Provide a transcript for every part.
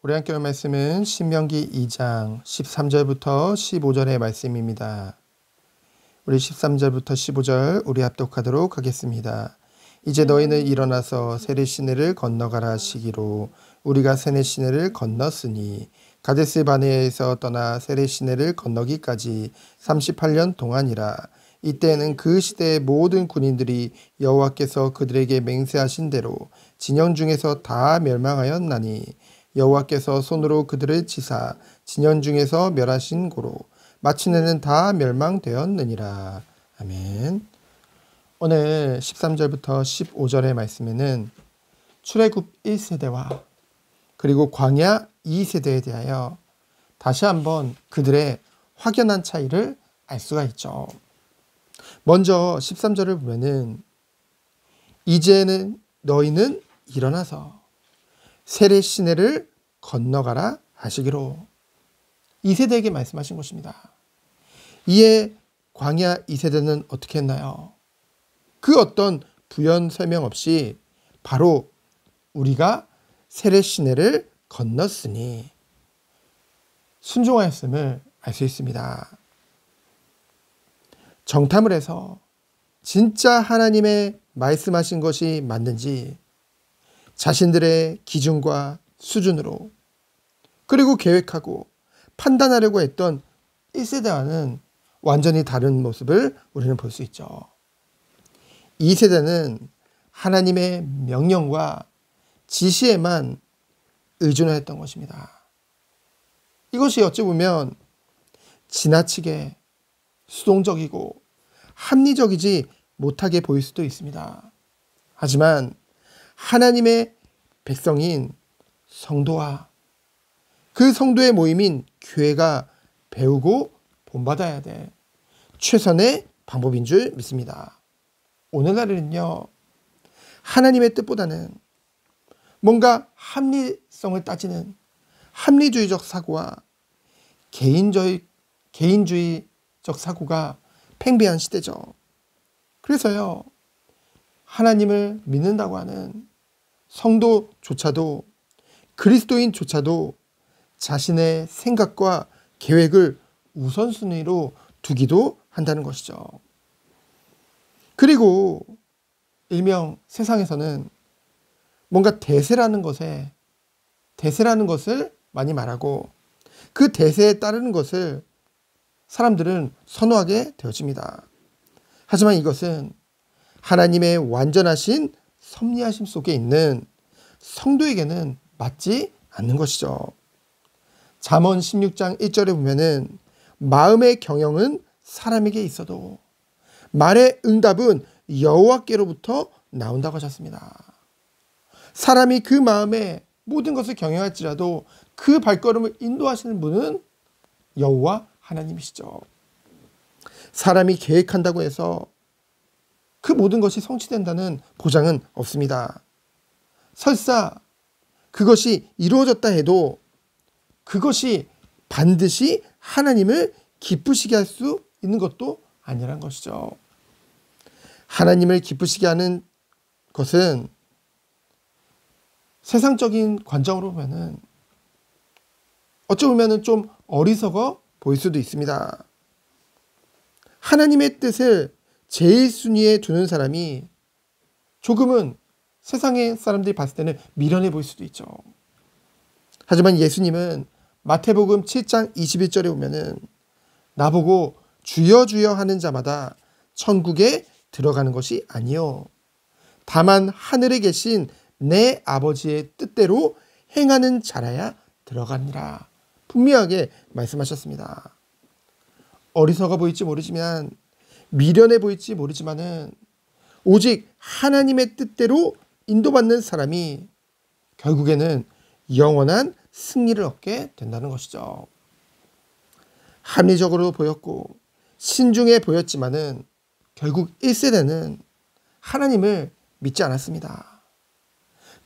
우리 함께 할 말씀은 신명기 2장 13절부터 15절의 말씀입니다. 우리 13절부터 15절 우리 합독하도록 하겠습니다. 이제 너희는 일어나서 세례 시내를 건너가라 하시기로 우리가 세례 시내를 건넜으니 가데스 바네아에서 떠나 세례 시내를 건너기까지 38년 동안이라. 이때에는 그 시대의 모든 군인들이 여호와께서 그들에게 맹세하신 대로 진영 중에서 다 멸망하였나니 여호와께서 손으로 그들을 치사 진영 중에서 멸하신 고로 마침내는 다 멸망되었느니라. 아멘. 오늘 13절부터 15절의 말씀에는 출애굽 1세대와 그리고 광야 2세대에 대하여 다시 한번 그들의 확연한 차이를 알 수가 있죠. 먼저 13절을 보면은 이제는 너희는 일어나서 세례 시내를 건너가라 하시기로 2세대에게 말씀하신 것입니다. 이에 광야 2세대는 어떻게 했나요? 그 어떤 부연 설명 없이 바로 우리가 세례 시내를 건넜으니 순종하였음을 알 수 있습니다. 정탐을 해서 진짜 하나님의 말씀하신 것이 맞는지 자신들의 기준과 수준으로 그리고 계획하고 판단하려고 했던 1세대와는 완전히 다른 모습을 우리는 볼 수 있죠. 2세대는 하나님의 명령과 지시에만 의존했던 것입니다. 이것이 어찌 보면 지나치게 수동적이고 합리적이지 못하게 보일 수도 있습니다. 하지만 하나님의 백성인 성도와 그 성도의 모임인 교회가 배우고 본받아야 될 최선의 방법인 줄 믿습니다. 오늘날에는요, 하나님의 뜻보다는 뭔가 합리성을 따지는 합리주의적 사고와 개인주의적 사고가 팽배한 시대죠. 그래서요, 하나님을 믿는다고 하는 성도조차도 그리스도인조차도 자신의 생각과 계획을 우선순위로 두기도 한다는 것이죠. 그리고 일명 세상에서는 뭔가 대세라는 것을 많이 말하고 그 대세에 따르는 것을 사람들은 선호하게 되어집니다. 하지만 이것은 하나님의 완전하신 섭리하심 속에 있는 성도에게는 맞지 않는 것이죠. 잠언 16장 1절에 보면은 마음의 경영은 사람에게 있어도 말의 응답은 여호와께로부터 나온다고 하셨습니다. 사람이 그 마음에 모든 것을 경영할지라도 그 발걸음을 인도하시는 분은 여호와 하나님이시죠. 사람이 계획한다고 해서 그 모든 것이 성취된다는 보장은 없습니다. 설사 그것이 이루어졌다 해도 그것이 반드시 하나님을 기쁘시게 할 수 있는 것도 아니란 것이죠. 하나님을 기쁘시게 하는 것은 세상적인 관점으로 보면은 어찌 보면은 좀 어리석어 보일 수도 있습니다. 하나님의 뜻을 제일 순위에 두는 사람이 조금은 세상의 사람들이 봤을 때는 미련해 보일 수도 있죠. 하지만 예수님은 마태복음 7장 21절에 보면은 나보고 주여 주여 하는 자마다 천국에 들어가는 것이 아니요 다만 하늘에 계신 내 아버지의 뜻대로 행하는 자라야 들어가니라. 분명하게 말씀하셨습니다. 어리석어 보일지 모르지만 미련해 보일지 모르지만은 오직 하나님의 뜻대로 인도받는 사람이 결국에는 영원한 승리를 얻게 된다는 것이죠. 합리적으로 보였고 신중해 보였지만은 결국 1세대는 하나님을 믿지 않았습니다.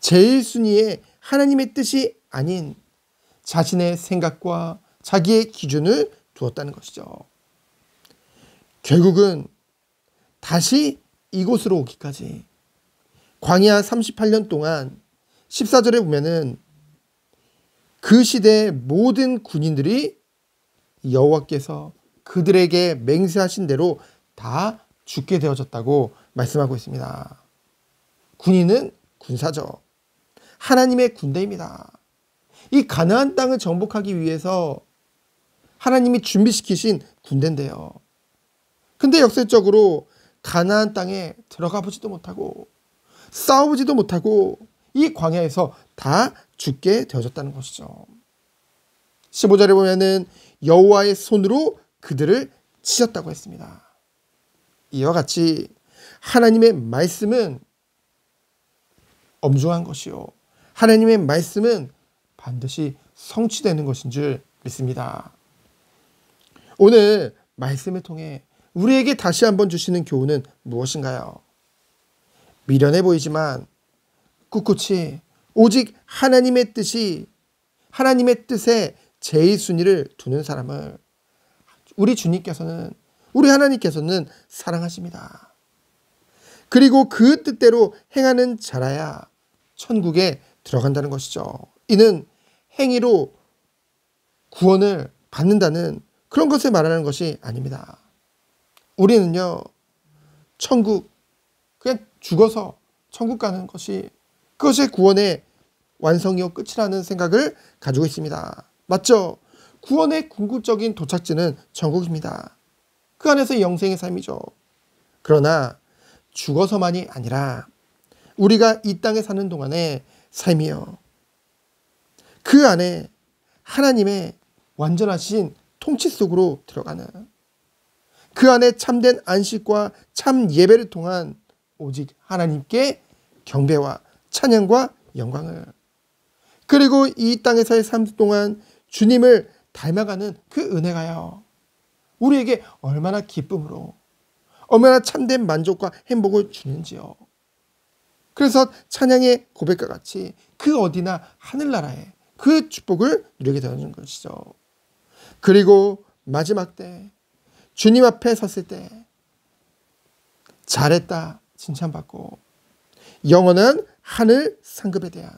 제일 순위에 하나님의 뜻이 아닌 자신의 생각과 자기의 기준을 두었다는 것이죠. 결국은 다시 이곳으로 오기까지 광야 38년 동안 14절에 보면은 그 시대의 모든 군인들이 여호와께서 그들에게 맹세하신 대로 다 죽게 되어졌다고 말씀하고 있습니다. 군인은 군사죠. 하나님의 군대입니다. 이 가나안 땅을 정복하기 위해서 하나님이 준비시키신 군대인데요. 근데 역설적으로 가나안 땅에 들어가 보지도 못하고 싸워보지도 못하고 이 광야에서 다 죽게 되어졌다는 것이죠. 15절에 보면은 여호와의 손으로 그들을 치셨다고 했습니다. 이와 같이 하나님의 말씀은 엄중한 것이요, 하나님의 말씀은 반드시 성취되는 것인 줄 믿습니다. 오늘 말씀을 통해 우리에게 다시 한번 주시는 교훈은 무엇인가요? 미련해 보이지만 꿋꿋이 오직 하나님의 뜻에 제1순위를 두는 사람을 우리 주님께서는, 우리 하나님께서는 사랑하십니다. 그리고 그 뜻대로 행하는 자라야 천국에 들어간다는 것이죠. 이는 행위로 구원을 받는다는 그런 것을 말하는 것이 아닙니다. 우리는요, 천국, 그냥 죽어서 천국 가는 것이 그것의 구원의 완성이요 끝이라는 생각을 가지고 있습니다. 맞죠? 구원의 궁극적인 도착지는 천국입니다. 그 안에서 영생의 삶이죠. 그러나 죽어서만이 아니라 우리가 이 땅에 사는 동안의 삶이요, 그 안에 하나님의 완전하신 통치 속으로 들어가는, 그 안에 참된 안식과 참 예배를 통한 오직 하나님께 경배와 찬양과 영광을, 그리고 이 땅에서의 삶 동안 주님을 닮아가는 그 은혜가요, 우리에게 얼마나 기쁨으로, 얼마나 참된 만족과 행복을 주는지요. 그래서 찬양의 고백과 같이 그 어디나 하늘나라에 그 축복을 누리게 되는 것이죠. 그리고 마지막 때 주님 앞에 섰을 때 잘했다 칭찬받고 영원한 하늘 상급에 대한,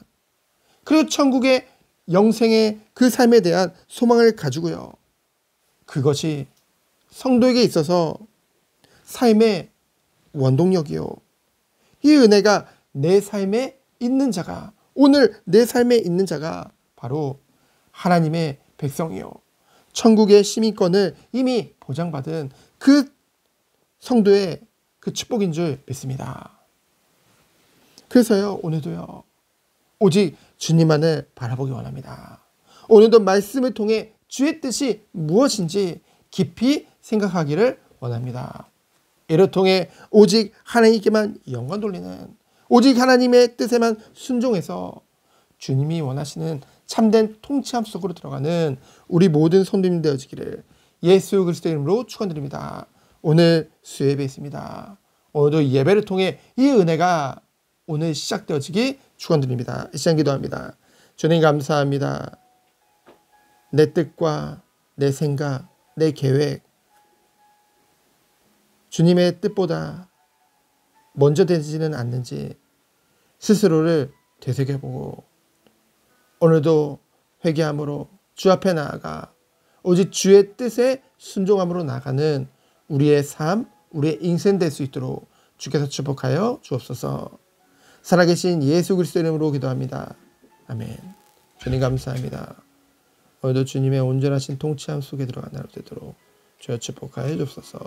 그리고 천국의 영생의 그 삶에 대한 소망을 가지고요, 그것이 성도에게 있어서 삶의 원동력이요, 이 은혜가 내 삶에 있는 자가, 오늘 내 삶에 있는 자가 바로 하나님의 백성이요, 천국의 시민권을 이미 보장받은 그 성도의 그 축복인 줄 믿습니다. 그래서요, 오늘도요, 오직 주님만을 바라보기 원합니다. 오늘도 말씀을 통해 주의 뜻이 무엇인지 깊이 생각하기를 원합니다. 이를 통해 오직 하나님께만 영광 돌리는, 오직 하나님의 뜻에만 순종해서 주님이 원하시는 참된 통치함 속으로 들어가는 우리 모든 성도님 되어지기를 예수 그리스도의 이름으로 축원드립니다. 오늘 수예배 있습니다. 오늘도 예배를 통해 이 은혜가 오늘 시작되어지기 축원드립니다. 이 시간 기도합니다. 주님 감사합니다. 내 뜻과 내 생각, 내 계획, 주님의 뜻보다 먼저 되지는 않는지 스스로를 되새겨보고 오늘도 회개함으로 주 앞에 나아가 오직 주의 뜻에 순종함으로 나가는 우리의 삶, 우리의 인생 될 수 있도록 주께서 축복하여 주옵소서. 살아계신 예수 그리스도 이름으로 기도합니다. 아멘. 주님 감사합니다. 오늘도 주님의 온전하신 통치함 속에 들어간 하루 되도록 주여 축복하여 주옵소서.